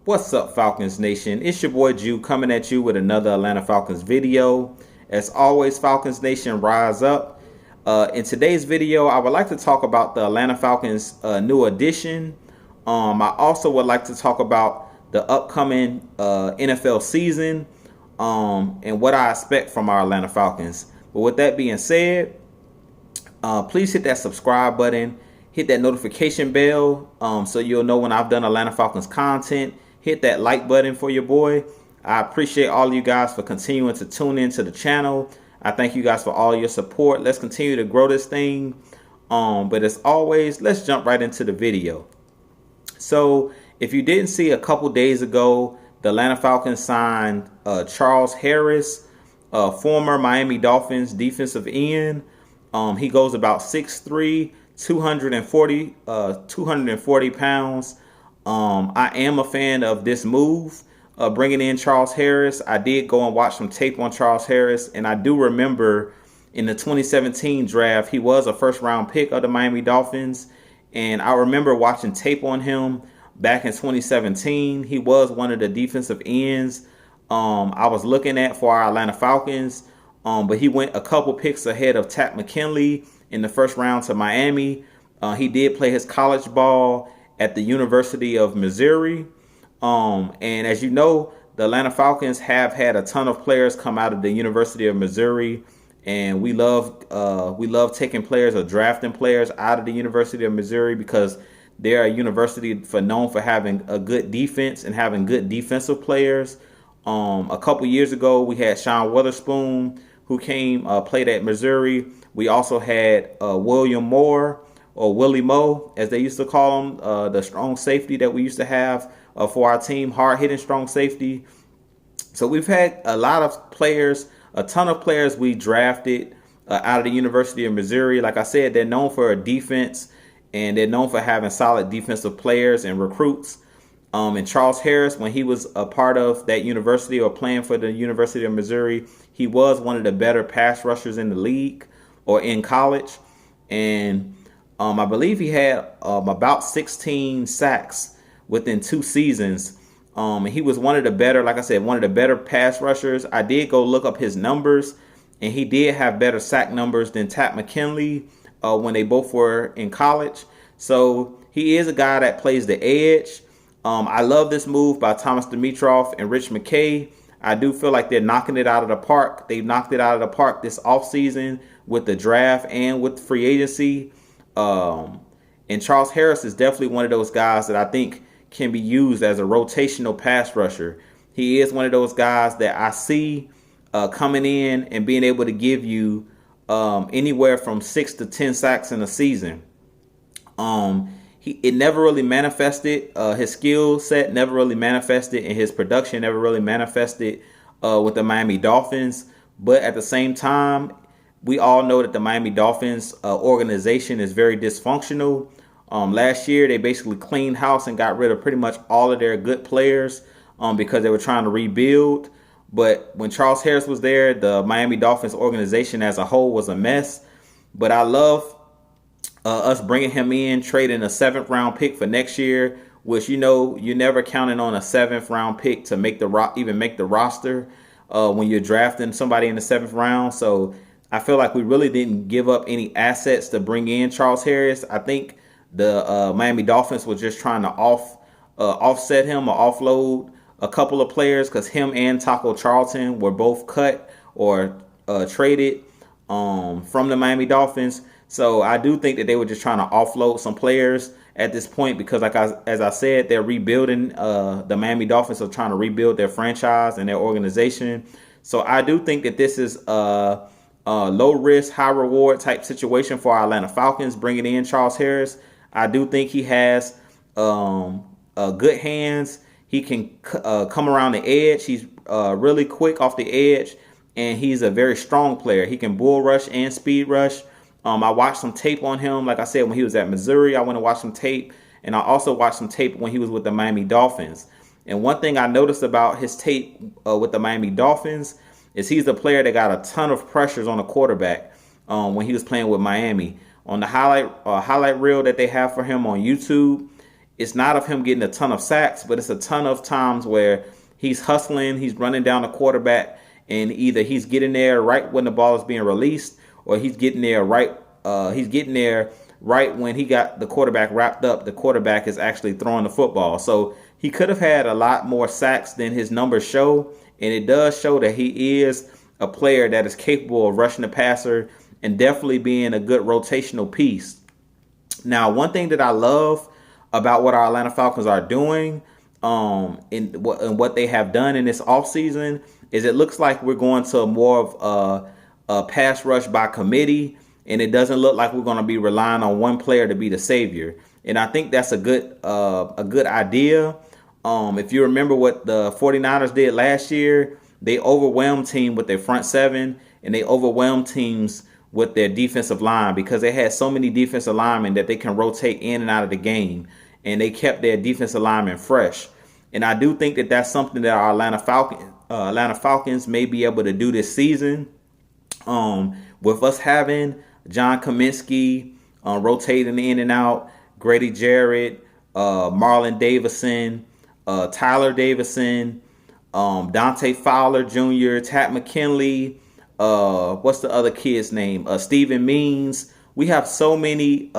What's up, Falcons Nation? It's your boy Jew coming at you with another Atlanta Falcons video. As always, Falcons Nation, rise up. In today's video, I would like to talk about the Atlanta Falcons new addition. I also would like to talk about the upcoming NFL season and what I expect from our Atlanta Falcons. But with that being said, please hit that subscribe button, hit that notification bell so you'll know when I've done Atlanta Falcons content. Hit that like button for your boy. I appreciate all of you guys for continuing to tune into the channel. I thank you guys for all your support. Let's continue to grow this thing. But as always, let's jump right into the video. So if you didn't see, a couple days ago, the Atlanta Falcons signed Charles Harris, former Miami Dolphins defensive end. He goes about 6'3", 240 pounds. I am a fan of this move, bringing in Charles Harris. I did go and watch some tape on Charles Harris, and I do remember in the 2017 draft, he was a first-round pick of the Miami Dolphins, and I remember watching tape on him back in 2017. He was one of the defensive ends I was looking at for our Atlanta Falcons, but he went a couple picks ahead of Takk McKinley in the first round to Miami. He did play his college ball at the University of Missouri. And as you know, the Atlanta Falcons have had a ton of players come out of the University of Missouri. And we love taking players or drafting players out of the University of Missouri because they're a university known for having a good defense and having good defensive players. A couple years ago, we had Sean Witherspoon, who played at Missouri. We also had William Moore, or Willie Moe, as they used to call him, the strong safety that we used to have for our team, hard-hitting strong safety. So we've had a lot of players, a ton of players we drafted out of the University of Missouri. Like I said, they're known for a defense, and they're known for having solid defensive players and recruits. And Charles Harris, when he was a part of that university or playing for the University of Missouri, he was one of the better pass rushers in the league or in college. And I believe he had about 16 sacks within 2 seasons. And he was one of the better, like I said, one of the better pass rushers. I did go look up his numbers, and he did have better sack numbers than Takk McKinley when they both were in college. So he is a guy that plays the edge. I love this move by Thomas Dimitroff and Rich McKay. I do feel like they're knocking it out of the park. They've knocked it out of the park this offseason with the draft and with free agency. And Charles Harris is definitely one of those guys that I think can be used as a rotational pass rusher. He is one of those guys that I see coming in and being able to give you anywhere from 6 to 10 sacks in a season. It never really manifested, his skill set never really manifested, and his production never really manifested with the Miami Dolphins. But at the same time, we all know that the Miami Dolphins organization is very dysfunctional. Last year, they basically cleaned house and got rid of pretty much all of their good players because they were trying to rebuild. But when Charles Harris was there, the Miami Dolphins organization as a whole was a mess. But I love us bringing him in, trading a 7th round pick for next year, which, you know, you're never counting on a 7th round pick to make even make the roster when you're drafting somebody in the 7th round. So I feel like we really didn't give up any assets to bring in Charles Harris. I think the Miami Dolphins were just trying to offset him or offload a couple of players because him and Taco Charlton were both cut or traded from the Miami Dolphins. So I do think that they were just trying to offload some players at this point because, as I said, they're rebuilding. The Miami Dolphins are trying to rebuild their franchise and their organization. So I do think that this is a low risk, high reward type situation for our Atlanta Falcons, bringing in Charles Harris. I do think he has good hands. He can come around the edge. He's really quick off the edge, and he's a very strong player. He can bull rush and speed rush. I watched some tape on him. Like I said, when he was at Missouri, I went and watched some tape. And I also watched some tape when he was with the Miami Dolphins. And one thing I noticed about his tape with the Miami Dolphins is he's the player that got a ton of pressures on the quarterback when he was playing with Miami. On the highlight reel that they have for him on YouTube, it's not of him getting a ton of sacks, but it's a ton of times where he's hustling, he's running down the quarterback, and either he's getting there right when the ball is being released, or he's getting there right. He's getting there right when he got the quarterback wrapped up. The quarterback is actually throwing the football, so he could have had a lot more sacks than his numbers show, and it does show that he is a player that is capable of rushing the passer and definitely being a good rotational piece. Now, one thing that I love about what our Atlanta Falcons are doing in what they have done in this offseason is it looks like we're going to more of a pass rush by committee, and it doesn't look like we're going to be relying on one player to be the savior. And I think that's a good idea. If you remember what the 49ers did last year, they overwhelmed teams with their front seven, and they overwhelmed teams with their defensive line because they had so many defensive linemen that they can rotate in and out of the game, and they kept their defensive linemen fresh. And I do think that that's something that our Atlanta Falcons may be able to do this season. With us having John Kaminsky rotating in and out, Grady Jarrett, Marlon Davidson, Tyler Davison, Dante Fowler Jr., Tat McKinley, what's the other kid's name? Steven Means. We have so many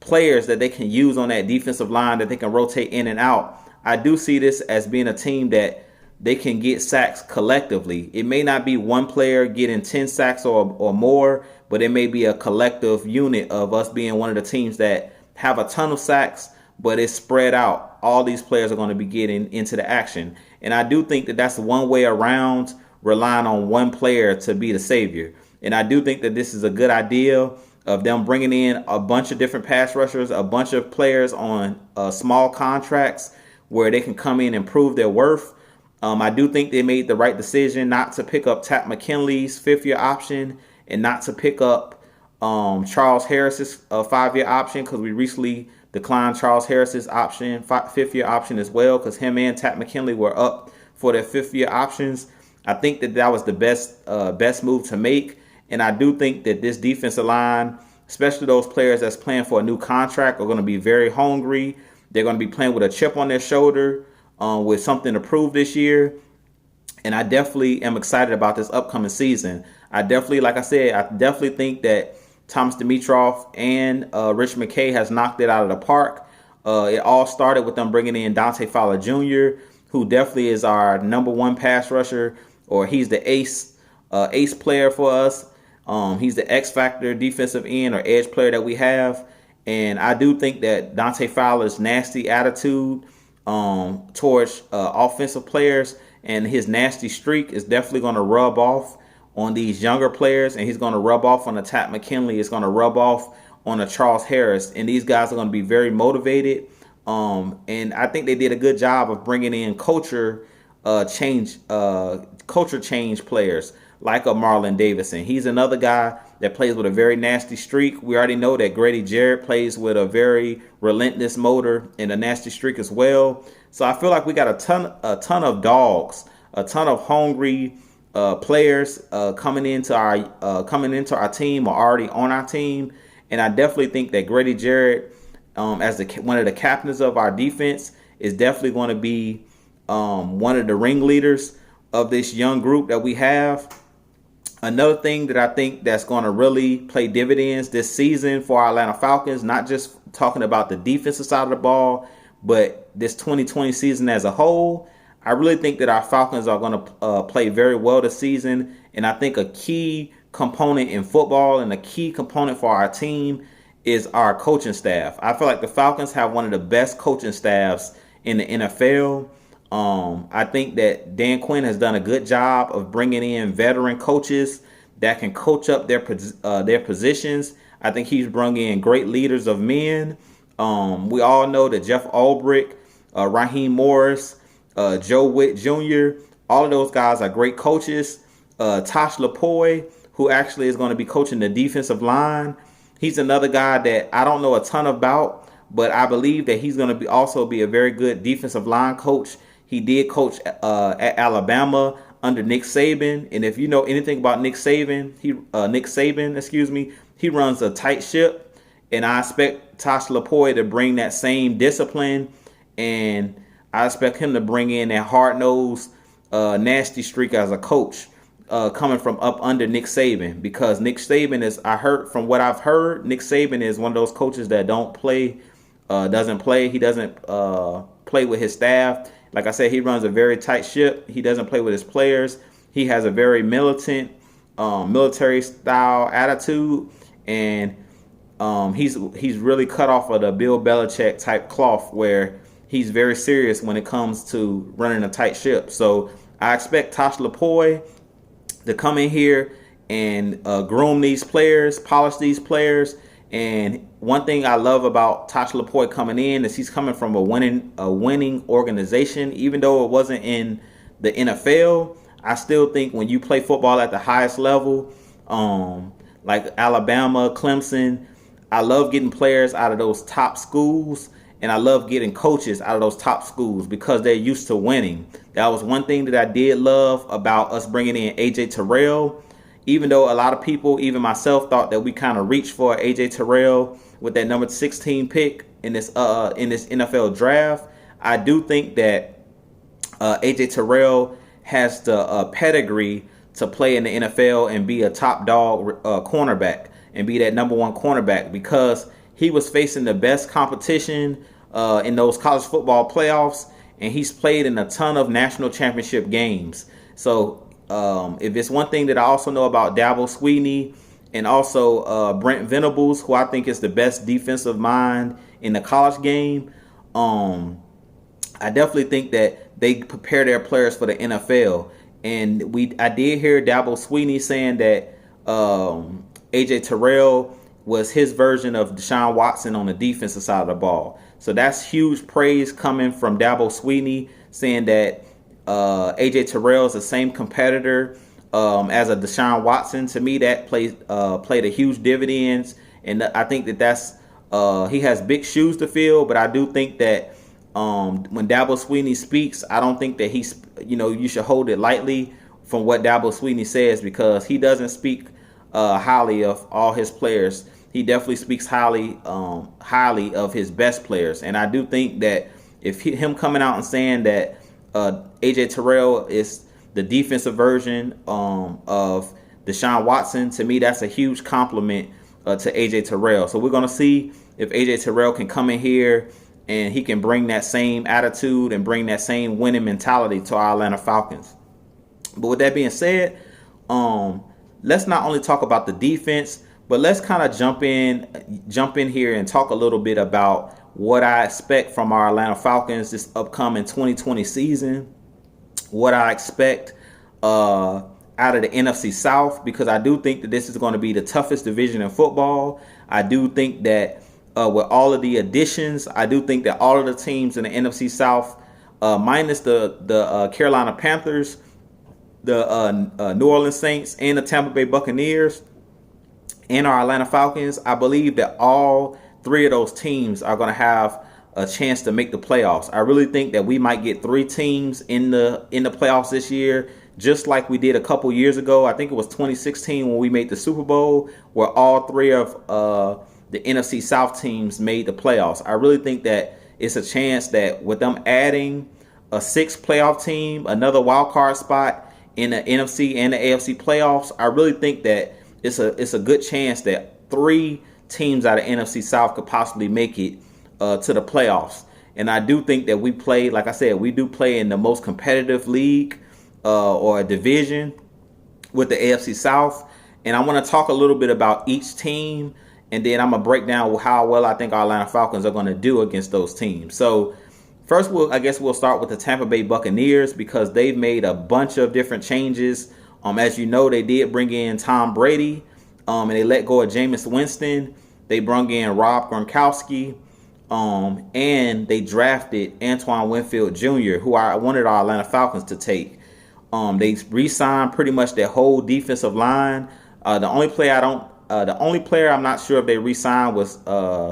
players that they can use on that defensive line that they can rotate in and out. I do see this as being a team that they can get sacks collectively. It may not be one player getting 10 sacks or more, but it may be a collective unit of us being one of the teams that have a ton of sacks, but it's spread out. All these players are going to be getting into the action. And I do think that that's one way around relying on one player to be the savior. And I do think that this is a good idea of them bringing in a bunch of different pass rushers, a bunch of players on small contracts where they can come in and prove their worth. I do think they made the right decision not to pick up Tat McKinley's 5th-year option and not to pick up Charles Harris's 5-year option, because we recently declined Charles Harris's option, 5th-year option as well, because him and Tat McKinley were up for their 5th-year options. I think that was the best move to make, and I do think that this defensive line, especially those players that's playing for a new contract, are going to be very hungry. They're going to be playing with a chip on their shoulder, with something to prove this year. And I definitely am excited about this upcoming season. I definitely think that Thomas Dimitroff and Rich McKay has knocked it out of the park. It all started with them bringing in Dante Fowler Jr., who definitely is our number one pass rusher, or he's the ace player for us. He's the X factor defensive end or edge player that we have. And I do think that Dante Fowler's nasty attitude towards offensive players and his nasty streak is definitely going to rub off on these younger players, and he's going to rub off on a Tat McKinley. It's going to rub off on a Charles Harris, and these guys are going to be very motivated. And I think they did a good job of bringing in culture change players like a Marlon Davidson. He's another guy that plays with a very nasty streak. We already know that Grady Jarrett plays with a very relentless motor and a nasty streak as well. So I feel like we got a ton of dogs, a ton of hungry players coming into our team or already on our team. And I definitely think that Grady Jarrett, as one of the captains of our defense, is definitely going to be one of the ringleaders of this young group that we have. Another thing that I think that's going to really play dividends this season for our Atlanta Falcons, not just talking about the defensive side of the ball, but this 2020 season as a whole, I really think that our Falcons are going to play very well this season. And I think a key component in football and a key component for our team is our coaching staff. I feel like the Falcons have one of the best coaching staffs in the NFL. I think that Dan Quinn has done a good job of bringing in veteran coaches that can coach up their positions. I think he's brought in great leaders of men. We all know that Jeff Ulbrich, Raheem Morris, Joe Witt Jr., all of those guys are great coaches. Tosh Lapoy, who actually is going to be coaching the defensive line, he's another guy that I don't know a ton about, but I believe that he's going to also be a very good defensive line coach. He did coach at Alabama under Nick Saban, and if you know anything about Nick Saban, he runs a tight ship, And I expect Tosh Lupoi to bring that same discipline, and I expect him to bring in that hard-nosed, nasty streak as a coach, coming from up under Nick Saban. Because Nick Saban is, I heard from what I've heard, Nick Saban is one of those coaches that doesn't play. He doesn't play with his staff. Like I said, he runs a very tight ship. He doesn't play with his players. He has a very militant, military style attitude, and he's really cut off of the Bill Belichick type cloth, where he's very serious when it comes to running a tight ship. So I expect Tosh Lupoi to come in here and groom these players, polish these players. And one thing I love about Tosh Lupoi coming in is he's coming from a winning organization. Even though it wasn't in the NFL, I still think when you play football at the highest level, like Alabama, Clemson, I love getting players out of those top schools, and I love getting coaches out of those top schools because they're used to winning. That was one thing that I did love about us bringing in AJ Terrell. Even though a lot of people, even myself, thought that we kind of reached for AJ Terrell with that number 16 pick in this NFL draft, I do think that AJ Terrell has the pedigree to play in the NFL and be a top dog cornerback and be that number one cornerback, because he was facing the best competition in those college football playoffs, and he's played in a ton of national championship games. So if it's one thing that I also know about Dabo Swinney and also Brent Venables, who I think is the best defensive mind in the college game, I definitely think that they prepare their players for the NFL. And I did hear Dabo Swinney saying that AJ Terrell was his version of Deshaun Watson on the defensive side of the ball. So that's huge praise coming from Dabo Swinney, saying that AJ Terrell is the same competitor as a Deshaun Watson. To me, that played a huge dividends, and I think that's he has big shoes to fill. But I do think that when Dabo Swinney speaks, I don't think that you should hold it lightly from what Dabo Swinney says, because he doesn't speak highly of all his players. He definitely speaks highly of his best players, and I do think that if him coming out and saying that AJ Terrell is the defensive version of Deshaun Watson, to me that's a huge compliment to AJ Terrell. So we're going to see if AJ Terrell can come in here and he can bring that same attitude and bring that same winning mentality to our Atlanta Falcons. But with that being said, let's not only talk about the defense, but let's kind of jump in here and talk a little bit about what I expect from our Atlanta Falcons this upcoming 2020 season, what I expect out of the NFC South, because I do think that this is going to be the toughest division in football. I do think that with all of the additions, I do think that all of the teams in the NFC South, minus the Carolina Panthers, the New Orleans Saints, and the Tampa Bay Buccaneers, and our Atlanta Falcons, I believe that all three of those teams are going to have a chance to make the playoffs. I really think that we might get three teams in the playoffs this year, just like we did a couple years ago. I think it was 2016 when we made the Super Bowl, where all three of the NFC South teams made the playoffs. I really think that it's a chance that with them adding a sixth playoff team, another wild card spot in the NFC and the AFC playoffs, I really think that it's a good chance that three teams out of NFC South could possibly make it to the playoffs. And I do think that we play, like I said, we do play in the most competitive league or division with the AFC South. And I want to talk a little bit about each team, and then I'm going to break down how well I think our Atlanta Falcons are going to do against those teams. So first, I guess we'll start with the Tampa Bay Buccaneers, because they've made a bunch of different changes. As you know, they did bring in Tom Brady, and they let go of Jameis Winston. They brought in Rob Gronkowski, and they drafted Antoine Winfield Jr., who I wanted our Atlanta Falcons to take. They re-signed pretty much their whole defensive line. The only player I'm not sure if they re-signed was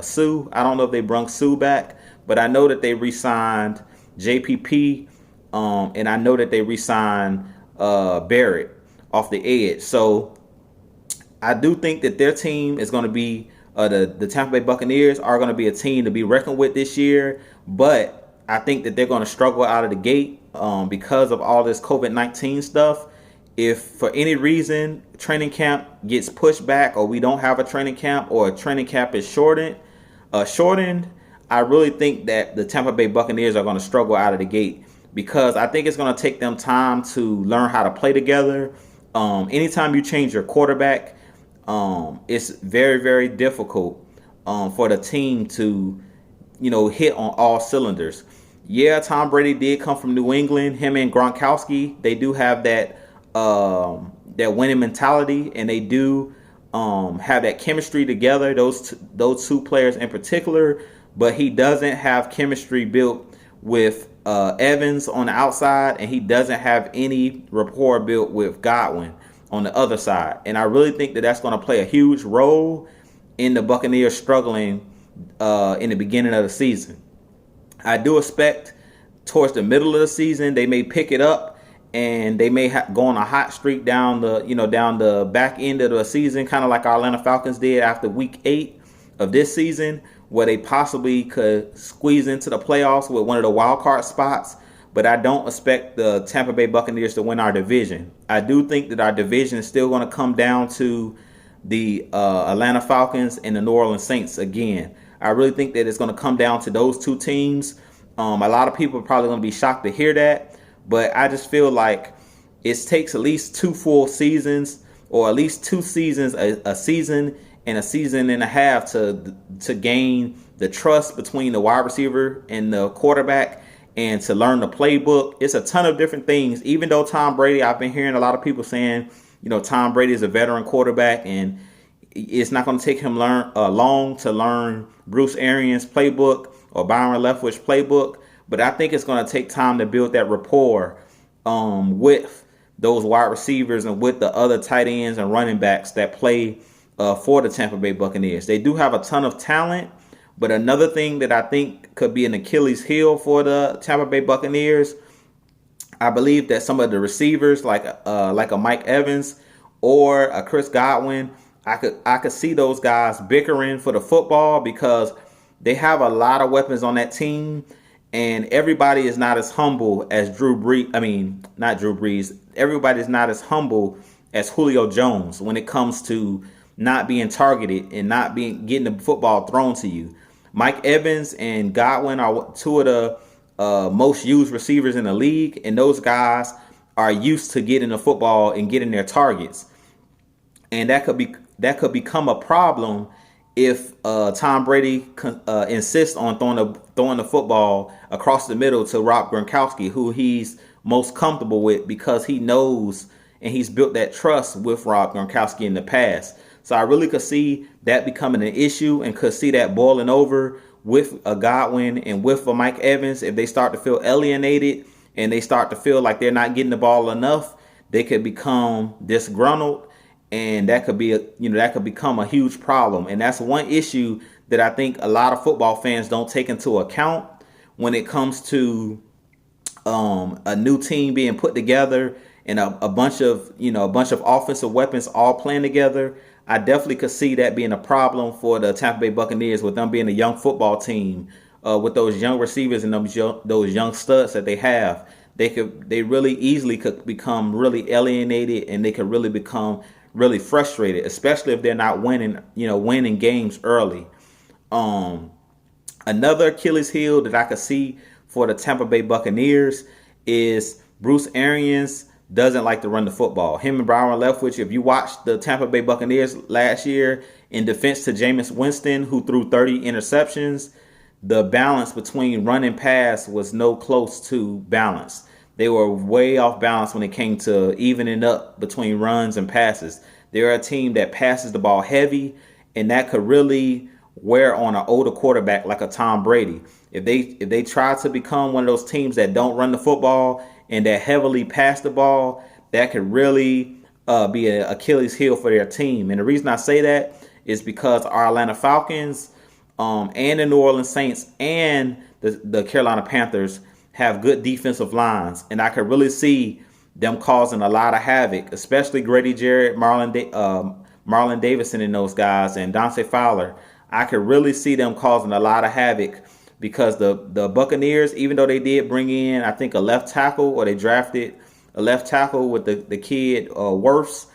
Sue. I don't know if they brought Sue back, but I know that they re-signed JPP, and I know that they re-signed Barrett off the edge. So I do think that their team is going to be The Tampa Bay Buccaneers are going to be a team to be reckoned with this year, but I think that they're going to struggle out of the gate because of all this COVID-19 stuff. If for any reason training camp gets pushed back, or we don't have a training camp, or a training camp is shortened, I really think that the Tampa Bay Buccaneers are going to struggle out of the gate, because I think it's going to take them time to learn how to play together. Anytime you change your quarterback, it's very, very difficult for the team to, hit on all cylinders. Yeah, Tom Brady did come from New England. Him and Gronkowski, they do have that winning mentality, and they do have that chemistry together. Those two players in particular, but he doesn't have chemistry built with Evans on the outside, and he doesn't have any rapport built with Godwin on the other side. And I really think that that's going to play a huge role in the Buccaneers struggling in the beginning of the season. I do expect towards the middle of the season they may pick it up, and they may go on a hot streak down the back end of the season, kind of like our Atlanta Falcons did after week 8 of this season, where they possibly could squeeze into the playoffs with one of the wild card spots. But I don't expect the Tampa Bay Buccaneers to win our division. I do think that our division is still going to come down to the Atlanta Falcons and the New Orleans Saints again. I really think that it's going to come down to those two teams. A lot of people are probably going to be shocked to hear that, but I just feel like it takes at least 2 full seasons, or at least 2 seasons, a season and a season and a half to gain the trust between the wide receiver and the quarterback, and to learn the playbook. It's a ton of different things. Even though Tom Brady, I've been hearing a lot of people saying, Tom Brady is a veteran quarterback, and it's not going to take him long to learn Bruce Arians' playbook or Byron Leftwich's playbook. But I think it's going to take time to build that rapport with those wide receivers and with the other tight ends and running backs that play for the Tampa Bay Buccaneers. They do have a ton of talent, but another thing that I think could be an Achilles heel for the Tampa Bay Buccaneers, I believe that some of the receivers, like a Mike Evans or a Chris Godwin, I could see those guys bickering for the football, because they have a lot of weapons on that team, and everybody is not as humble as Drew Brees. I mean, not Drew Brees. Everybody is not as humble as Julio Jones when it comes to not being targeted and not getting the football thrown to you. Mike Evans and Godwin are 2 of the most used receivers in the league, and those guys are used to getting the football and getting their targets. And that could become a problem if Tom Brady insists on throwing the football across the middle to Rob Gronkowski, who he's most comfortable with, because he knows and he's built that trust with Rob Gronkowski in the past. So I really could see that becoming an issue, and could see that boiling over with a Godwin and with a Mike Evans. If they start to feel alienated and they start to feel like they're not getting the ball enough, they could become disgruntled, and that could become a huge problem. And that's one issue that I think a lot of football fans don't take into account when it comes to a new team being put together and a bunch of offensive weapons all playing together. I definitely could see that being a problem for the Tampa Bay Buccaneers, with them being a young football team, with those young receivers and those young studs that they have. They really easily could become really alienated, and they could really become really frustrated, especially if they're not winning games early. Another Achilles heel that I could see for the Tampa Bay Buccaneers is Bruce Arians doesn't like to run the football. Him and Byron Leftwich, if you watched the Tampa Bay Buccaneers last year in defense to Jameis Winston, who threw 30 interceptions, the balance between run and pass was no close to balance. They were way off balance when it came to evening up between runs and passes. They're a team that passes the ball heavy, and that could really wear on an older quarterback like a Tom Brady. If they try to become one of those teams that don't run the football and that heavily pass the ball, that could really be an Achilles heel for their team. And the reason I say that is because our Atlanta Falcons and the New Orleans Saints and the Carolina Panthers have good defensive lines, and I could really see them causing a lot of havoc, especially Grady Jarrett, Marlon Marlon Davidson and those guys, and Dante Fowler, I could really see them causing a lot of havoc because the Buccaneers, even though they did bring in, I think, a left tackle, or they drafted a left tackle with the kid Wirfs,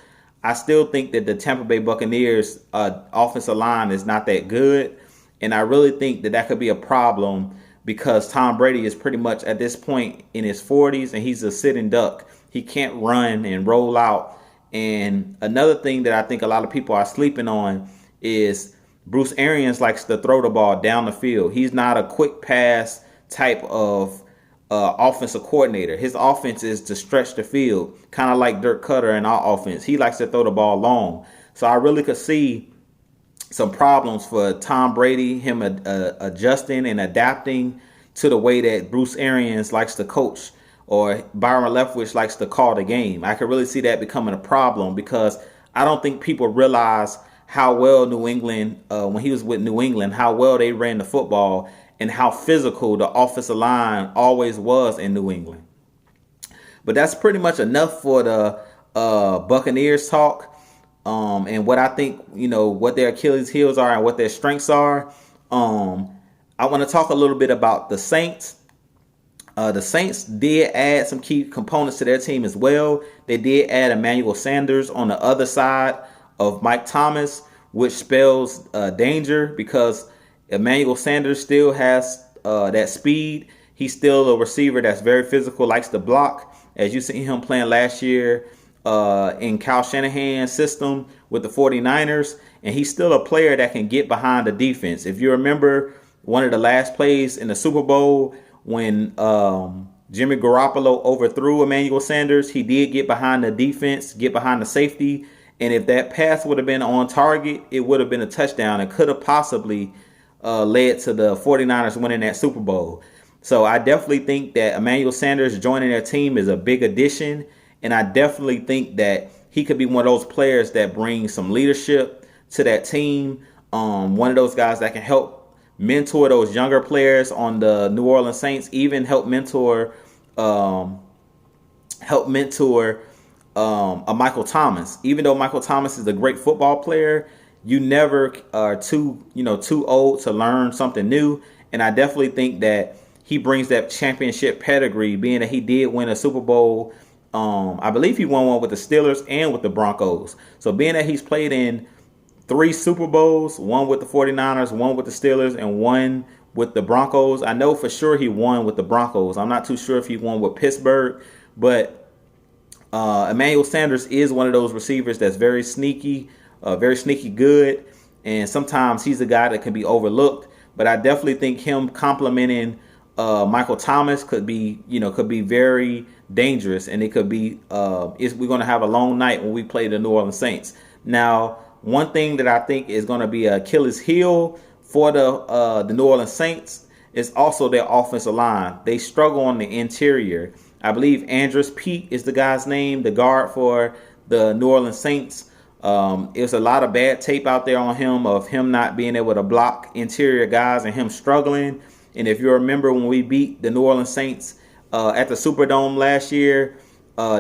I still think that the Tampa Bay Buccaneers offensive line is not that good. And I really think that could be a problem because Tom Brady is pretty much at this point in his 40s and he's a sitting duck. He can't run and roll out. And another thing that I think a lot of people are sleeping on is Bruce Arians likes to throw the ball down the field. He's not a quick pass type of offensive coordinator. His offense is to stretch the field, kind of like Dirk Cutter in our offense. He likes to throw the ball long. So I really could see some problems for Tom Brady, him adjusting and adapting to the way that Bruce Arians likes to coach, or Byron Leftwich likes to call the game. I could really see that becoming a problem because I don't think people realize how well New England, when he was with New England, how well they ran the football and how physical the offensive line always was in New England. But that's pretty much enough for the Buccaneers talk. And what I think, what their Achilles heels are and what their strengths are. I want to talk a little bit about the Saints. The Saints did add some key components to their team as well. They did add Emmanuel Sanders on the other side of Mike Thomas, which spells danger because Emmanuel Sanders still has that speed. He's still a receiver that's very physical, likes to block, as you see him playing last year in Kyle Shanahan's system with the 49ers. And he's still a player that can get behind the defense. If you remember one of the last plays in the Super Bowl when Jimmy Garoppolo overthrew Emmanuel Sanders, he did get behind the defense, get behind the safety. And if that pass would have been on target, it would have been a touchdown and could have possibly led to the 49ers winning that Super Bowl. So I definitely think that Emmanuel Sanders joining their team is a big addition. And I definitely think that he could be one of those players that brings some leadership to that team. One of those guys that can help mentor those younger players on the New Orleans Saints, even help mentor a Michael Thomas. Even though Michael Thomas is a great football player, you never are too old to learn something new. And I definitely think that he brings that championship pedigree, being that he did win a Super Bowl. I believe he won one with the Steelers and with the Broncos. So being that he's played in 3 Super Bowls, one with the 49ers, one with the Steelers, and one with the Broncos. I know for sure he won with the Broncos. I'm not too sure if he won with Pittsburgh, but Emmanuel Sanders is one of those receivers that's very sneaky good, and sometimes he's a guy that can be overlooked. But I definitely think him complimenting Michael Thomas could be very dangerous, and it could be we're going to have a long night when we play the New Orleans Saints. Now, one thing that I think is going to be an Achilles heel for the New Orleans Saints is also their offensive line. They struggle on the interior. I believe Andrus Peat is the guy's name, the guard for the New Orleans Saints. There's a lot of bad tape out there on him of him not being able to block interior guys and him struggling. And if you remember when we beat the New Orleans Saints at the Superdome last year,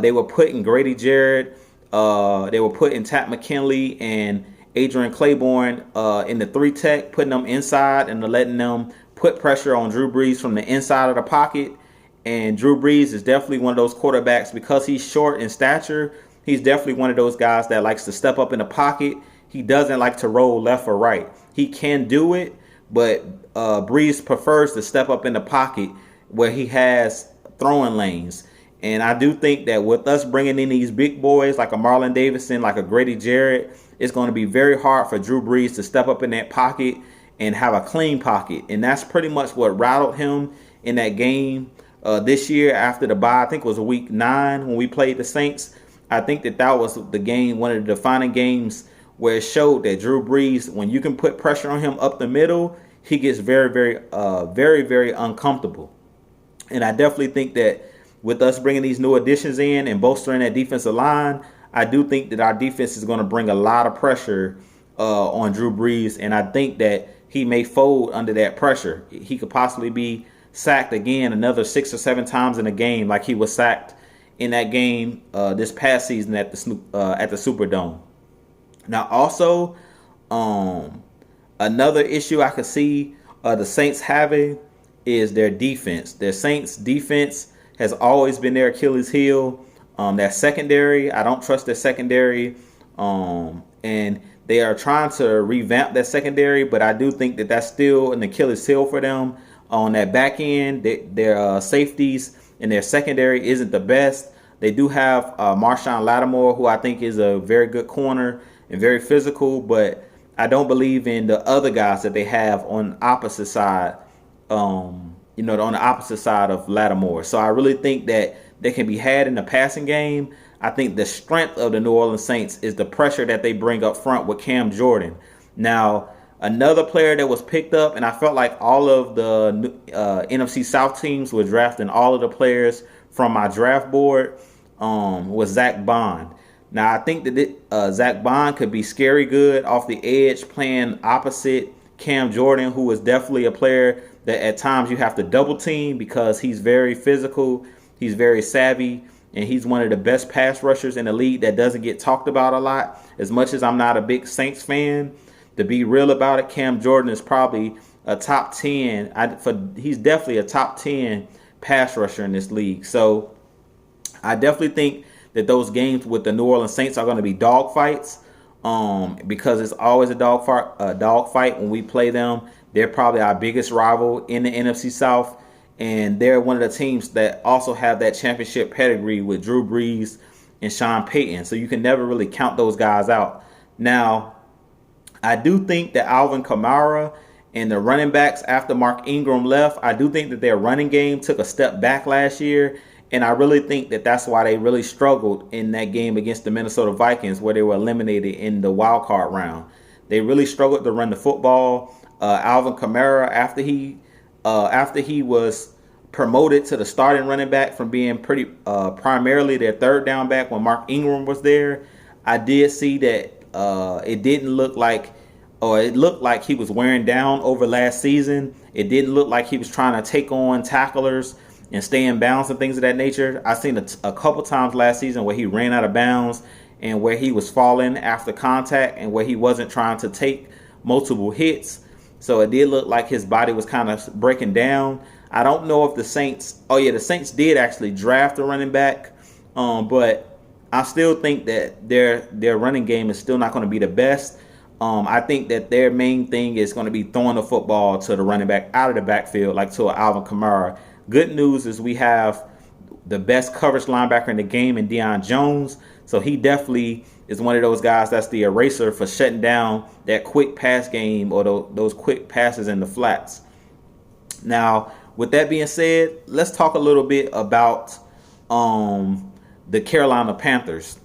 they were putting Grady Jarrett, they were putting Tat McKinley and Adrian Claiborne in the 3-tech, putting them inside and letting them put pressure on Drew Brees from the inside of the pocket. And Drew Brees is definitely one of those quarterbacks, because he's short in stature. He's definitely one of those guys that likes to step up in the pocket. He doesn't like to roll left or right. He can do it, but Brees prefers to step up in the pocket where he has throwing lanes. And I do think that with us bringing in these big boys like a Marlon Davidson, like a Grady Jarrett, it's going to be very hard for Drew Brees to step up in that pocket and have a clean pocket. And that's pretty much what rattled him in that game this year after the bye. I think it was week 9 when we played the Saints. I think that was the game, one of the defining games where it showed that Drew Brees, when you can put pressure on him up the middle, he gets very, very uncomfortable. And I definitely think that with us bringing these new additions in and bolstering that defensive line, I do think that our defense is going to bring a lot of pressure on Drew Brees. And I think that he may fold under that pressure. He could possibly be sacked again another 6 or 7 times in a game, like he was sacked in that game this past season at the Superdome. Now, also, um, another issue I could see the Saints having is their defense. Their Saints defense has always been their Achilles heel. That secondary, I don't trust their secondary. And they are trying to revamp that secondary, but I do think that that's still an Achilles heel for them. On that back end, their safeties and their secondary isn't the best. They do have Marshawn Lattimore, who I think is a very good corner and very physical, but I don't believe in the other guys that they have on the opposite side. On the opposite side of Lattimore. So I really think that they can be had in the passing game. I think the strength of the New Orleans Saints is the pressure that they bring up front with Cam Jordan. Now, another player that was picked up, and I felt like all of the NFC South teams were drafting all of the players from my draft board, was Zach Bond. Now, I think that Zach Bond could be scary good off the edge playing opposite Cam Jordan, who is definitely a player that at times you have to double team because he's very physical, he's very savvy, and he's one of the best pass rushers in the league that doesn't get talked about a lot. As much as I'm not a big Saints fan, to be real about it, Cam Jordan is probably a top 10. He's definitely a top 10 pass rusher in this league. So I definitely think that those games with the New Orleans Saints are going to be dogfights, because it's always a dogfight when we play them. They're probably our biggest rival in the NFC South. And they're one of the teams that also have that championship pedigree with Drew Brees and Sean Payton. So you can never really count those guys out. Now, I do think that Alvin Kamara and the running backs after Mark Ingram left, I do think that their running game took a step back last year. And I really think that that's why they really struggled in that game against the Minnesota Vikings, where they were eliminated in the wild card round. They really struggled to run the football. Alvin Kamara, after he was promoted to the starting running back from being primarily their third down back when Mark Ingram was there, I did see that it looked like he was wearing down over last season. It didn't look like he was trying to take on tacklers and stay in bounds and things of that nature. I seen a couple times last season where he ran out of bounds and where he was falling after contact and where he wasn't trying to take multiple hits. So it did look like his body was kind of breaking down. I don't know if the Saints did actually draft a running back, but I still think that their running game is still not going to be the best. I think that their main thing is going to be throwing the football to the running back out of the backfield, like to Alvin Kamara. Good news is we have the best coverage linebacker in the game in Deion Jones. So he definitely is one of those guys that's the eraser for shutting down that quick pass game or those quick passes in the flats. Now, with that being said, let's talk a little bit about the Carolina Panthers.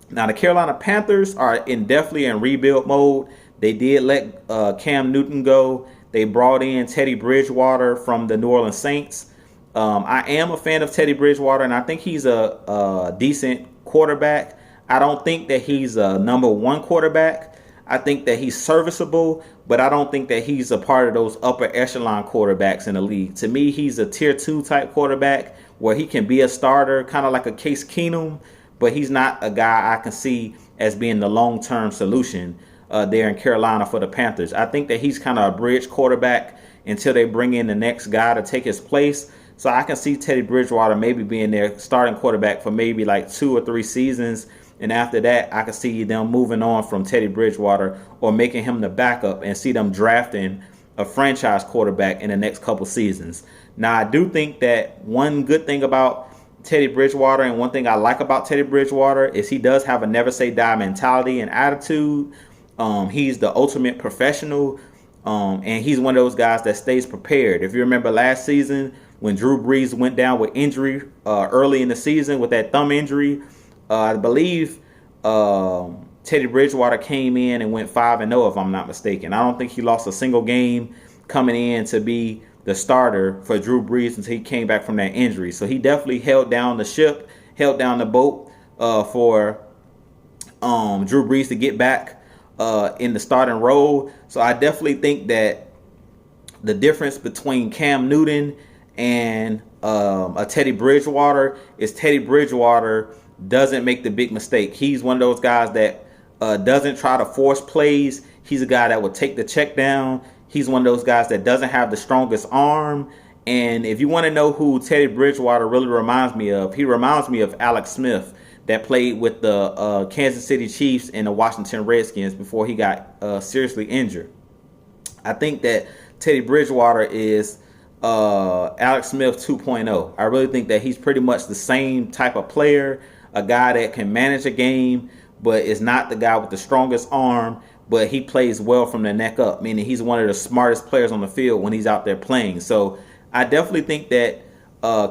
Now, the Carolina Panthers are definitely in rebuild mode. They did let Cam Newton go. They brought in Teddy Bridgewater from the New Orleans Saints. I am a fan of Teddy Bridgewater, and I think he's a decent quarterback. I don't think that he's a number one quarterback. I think that he's serviceable, but I don't think that he's a part of those upper echelon quarterbacks in the league. To me, he's a tier 2 type quarterback where he can be a starter, kind of like a Case Keenum, but he's not a guy I can see as being the long-term solution there in Carolina for the Panthers. I think that he's kind of a bridge quarterback until they bring in the next guy to take his place. So I can see Teddy Bridgewater maybe being their starting quarterback for maybe like 2 or 3 seasons. And after that, I can see them moving on from Teddy Bridgewater or making him the backup and see them drafting a franchise quarterback in the next couple seasons. Now, I do think that one good thing about Teddy Bridgewater and one thing I like about Teddy Bridgewater is he does have a never say die mentality and attitude. He's the ultimate professional, and he's one of those guys that stays prepared. If you remember last season when Drew Brees went down with injury early in the season with that thumb injury, I believe Teddy Bridgewater came in and went 5-0, if I'm not mistaken. I don't think he lost a single game coming in to be the starter for Drew Brees until he came back from that injury. So he definitely held down the ship, held down the boat for Drew Brees to get back in the starting role. So I definitely think that the difference between Cam Newton and a Teddy Bridgewater is Teddy Bridgewater doesn't make the big mistake. He's one of those guys that doesn't try to force plays. He's a guy that will take the check down. He's one of those guys that doesn't have the strongest arm. And if you want to know who Teddy Bridgewater really reminds me of, he reminds me of Alex Smith that played with the Kansas City Chiefs and the Washington Redskins before he got seriously injured. I think that Teddy Bridgewater is Alex Smith 2.0. I really think that he's pretty much the same type of player, a guy that can manage a game, but is not the guy with the strongest arm, but he plays well from the neck up, meaning he's one of the smartest players on the field when he's out there playing. So I definitely think that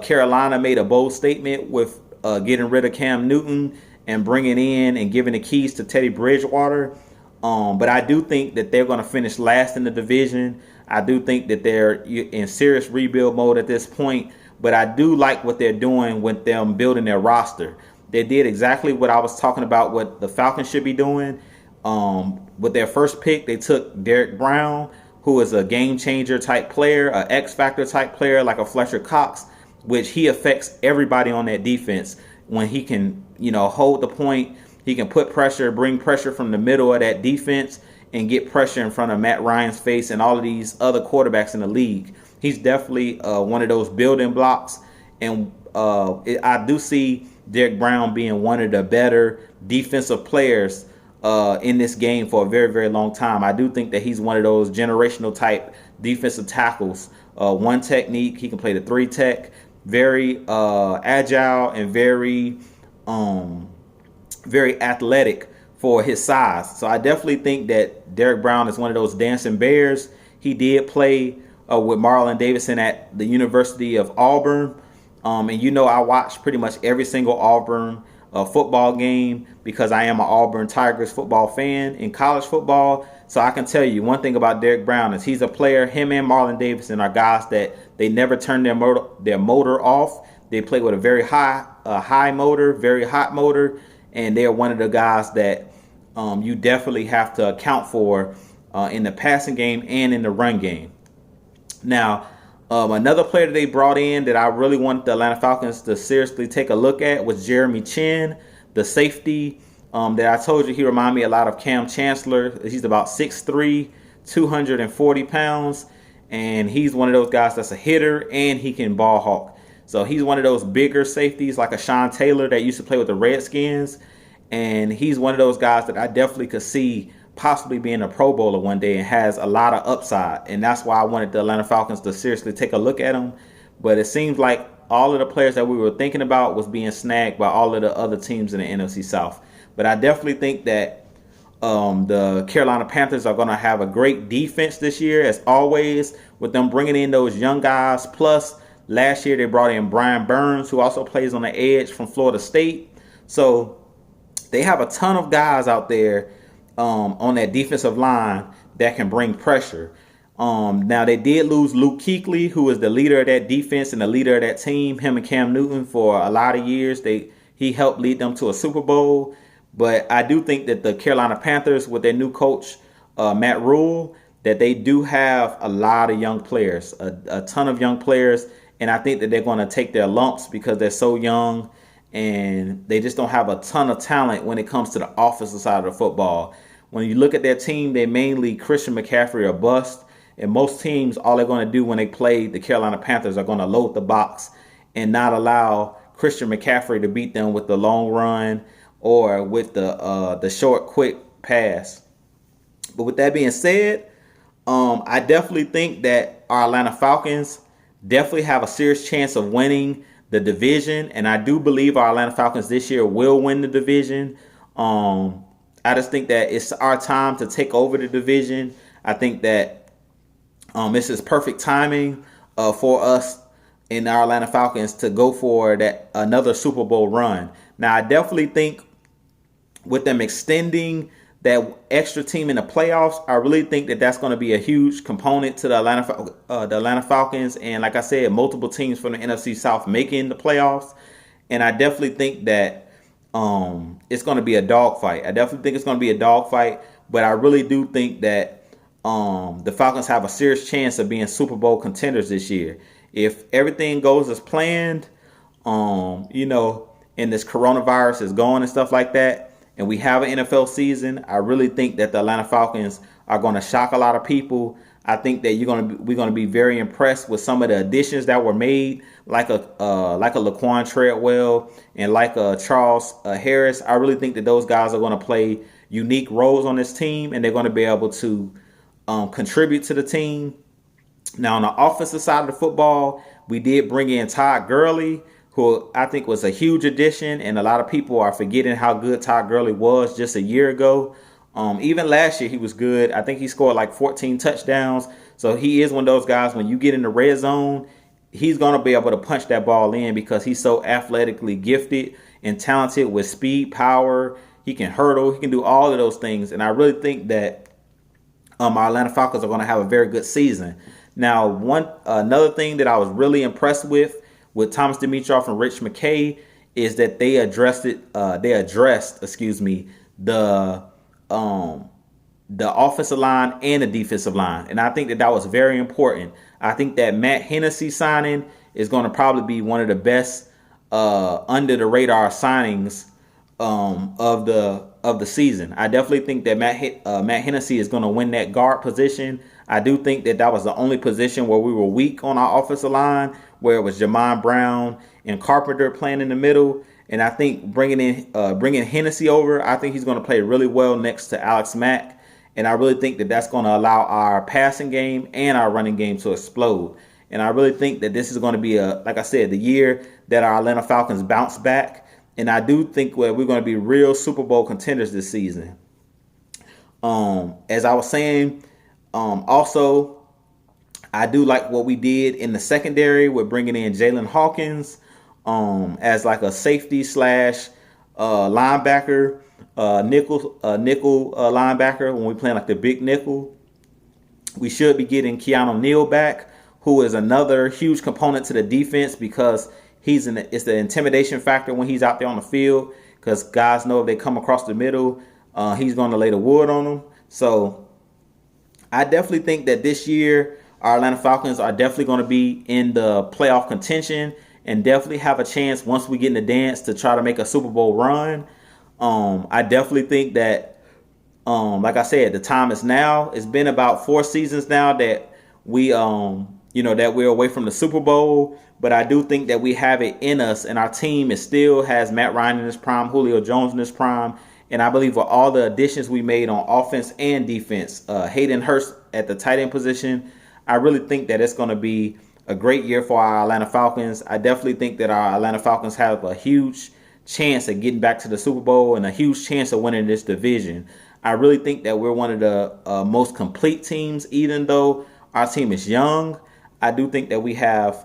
Carolina made a bold statement with getting rid of Cam Newton and bringing in and giving the keys to Teddy Bridgewater. But I do think that they're going to finish last in the division. I do think that they're in serious rebuild mode at this point. But I do like what they're doing with them building their roster. They did exactly what I was talking about what the Falcons should be doing. With their first pick, they took Derek Brown, who is a game changer type player, an X Factor type player like a Fletcher Cox, which he affects everybody on that defense when he can, hold the point. He can put pressure, bring pressure from the middle of that defense and get pressure in front of Matt Ryan's face and all of these other quarterbacks in the league. He's definitely one of those building blocks. And I do see Derek Brown being one of the better defensive players in this game for a very, very long time. I do think that he's one of those generational type defensive tackles. One technique, he can play the 3-tech, very agile and very athletic for his size. So I definitely think that Derek Brown is one of those dancing bears. He did play with Marlon Davidson at the University of Auburn. And I watch pretty much every single Auburn football game because I am an Auburn Tigers football fan in college football. So I can tell you one thing about Derek Brown is he's a player. Him and Marlon Davidson are guys that they never turn their motor off. They play with a very high motor, very hot motor, and they're one of the guys that you definitely have to account for in the passing game and in the run game. Now, another player that they brought in that I really want the Atlanta Falcons to seriously take a look at was Jeremy Chin, the safety that I told you he reminded me a lot of Cam Chancellor. He's about 6'3", 240 pounds, and he's one of those guys that's a hitter and he can ball hawk. So he's one of those bigger safeties like a Sean Taylor that used to play with the Redskins, and he's one of those guys that I definitely could see possibly being a Pro Bowler one day and has a lot of upside. And that's why I wanted the Atlanta Falcons to seriously take a look at him. But it seems like all of the players that we were thinking about was being snagged by all of the other teams in the NFC South. But I definitely think that the Carolina Panthers are going to have a great defense this year, as always, with them bringing in those young guys. Plus, last year they brought in Brian Burns, who also plays on the edge from Florida State. So they have a ton of guys out there on that defensive line that can bring pressure. Now, they did lose Luke Kuechly, who is the leader of that defense and the leader of that team, him and Cam Newton, for a lot of years. He helped lead them to a Super Bowl. But I do think that the Carolina Panthers, with their new coach, Matt Rule, that they do have a lot of young players, a ton of young players. And I think that they're going to take their lumps because they're so young and they just don't have a ton of talent when it comes to the offensive side of the football. When you look at their team, they mainly Christian McCaffrey or bust. And most teams, all they're going to do when they play the Carolina Panthers are going to load the box and not allow Christian McCaffrey to beat them with the long run or with the short, quick pass. But with that being said, I definitely think that our Atlanta Falcons definitely have a serious chance of winning the division. And I do believe our Atlanta Falcons this year will win the division. I just think that it's our time to take over the division. I think that this is perfect timing for us in our Atlanta Falcons to go for that another Super Bowl run. Now, I definitely think with them extending that extra team in the playoffs, I really think that that's going to be a huge component to the Atlanta Falcons. And like I said, multiple teams from the NFC South making the playoffs. And I definitely think that it's going to be a dogfight. I definitely think it's going to be a dogfight. But I really do think that the Falcons have a serious chance of being Super Bowl contenders this year. If everything goes as planned, and this coronavirus is going and stuff like that, and we have an NFL season, I really think that the Atlanta Falcons are going to shock a lot of people. I think that we're going to be very impressed with some of the additions that were made, like a Laquan Treadwell and like a Charles Harris. I really think that those guys are going to play unique roles on this team, and they're going to be able to contribute to the team. Now, on the offensive side of the football, we did bring in Todd Gurley, who I think was a huge addition, and a lot of people are forgetting how good Todd Gurley was just a year ago. Even last year, he was good. I think he scored like 14 touchdowns. So he is one of those guys, when you get in the red zone, he's going to be able to punch that ball in because he's so athletically gifted and talented with speed, power. He can hurdle. He can do all of those things. And I really think that our Atlanta Falcons are going to have a very good season. Now, another thing that I was really impressed with Thomas Dimitroff and Rich McKay is that they addressed the offensive line and the defensive line. And I think that was very important. I think that Matt Hennessy signing is going to probably be one of the best under the radar signings of the season. I definitely think that Matt Hennessy is going to win that guard position. I do think that was the only position where we were weak on our offensive line, where it was Jamon Brown and Carpenter playing in the middle. And I think bringing Hennessy over, I think he's going to play really well next to Alex Mack. And I really think that that's going to allow our passing game and our running game to explode. And I really think that this is going to be, like I said, the year that our Atlanta Falcons bounce back. And I do think we're going to be real Super Bowl contenders this season. As I was saying, also, I do like what we did in the secondary with bringing in Jalen Hawkins as like a safety slash linebacker, nickel linebacker when we play like the big nickel. We should be getting Keanu Neal back, who is another huge component to the defense because it's the intimidation factor when he's out there on the field, because guys know if they come across the middle, he's going to lay the wood on them. So I definitely think that this year our Atlanta Falcons are definitely going to be in the playoff contention and definitely have a chance once we get in the dance to try to make a Super Bowl run. I definitely think that, like I said, the time is now. It's been about 4 seasons now that that we're away from the Super Bowl. But I do think that we have it in us, and our team still has Matt Ryan in his prime, Julio Jones in his prime. And I believe with all the additions we made on offense and defense, Hayden Hurst at the tight end position, I really think that it's going to be a great year for our Atlanta Falcons. I definitely think that our Atlanta Falcons have a huge chance of getting back to the Super Bowl and a huge chance of winning this division. I really think that we're one of the most complete teams, even though our team is young. I do think that we have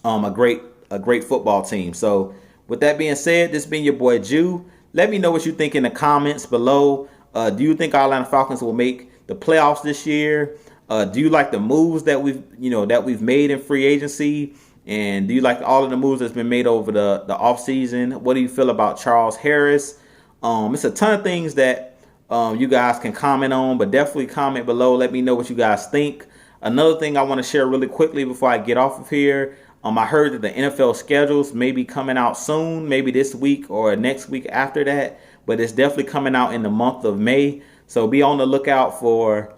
a great football team. So with that being said, this has been your boy Jew. Let me know what you think in the comments below. Do you think our Atlanta Falcons will make the playoffs this year? Do you like the moves that we've made in free agency? And do you like all of the moves that's been made over the offseason? What do you feel about Charles Harris? It's a ton of things that you guys can comment on, but definitely comment below. Let me know what you guys think. Another thing I want to share really quickly before I get off of here. I heard that the NFL schedules may be coming out soon, maybe this week or next week after that, but it's definitely coming out in the month of May. So be on the lookout for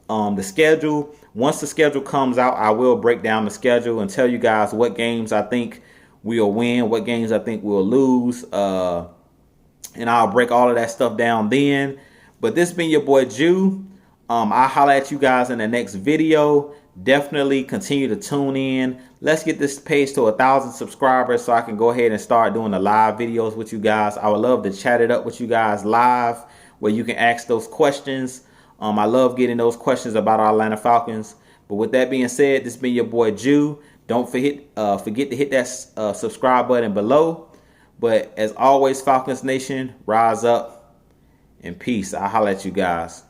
the schedule. Once the schedule comes out, I will break down the schedule and tell you guys what games I think we'll win, what games I think we'll lose, and I'll break all of that stuff down then. But this has been your boy Jew. I'll holler at you guys in the next video. Definitely continue to tune in. Let's get this page to 1,000 subscribers so I can go ahead and start doing the live videos with you guys. I would love to chat it up with you guys live where you can ask those questions. I love getting those questions about our Atlanta Falcons. But with that being said, this has been your boy Jew. Don't forget to hit that subscribe button below. But as always, Falcons Nation, rise up and peace. I'll holler at you guys.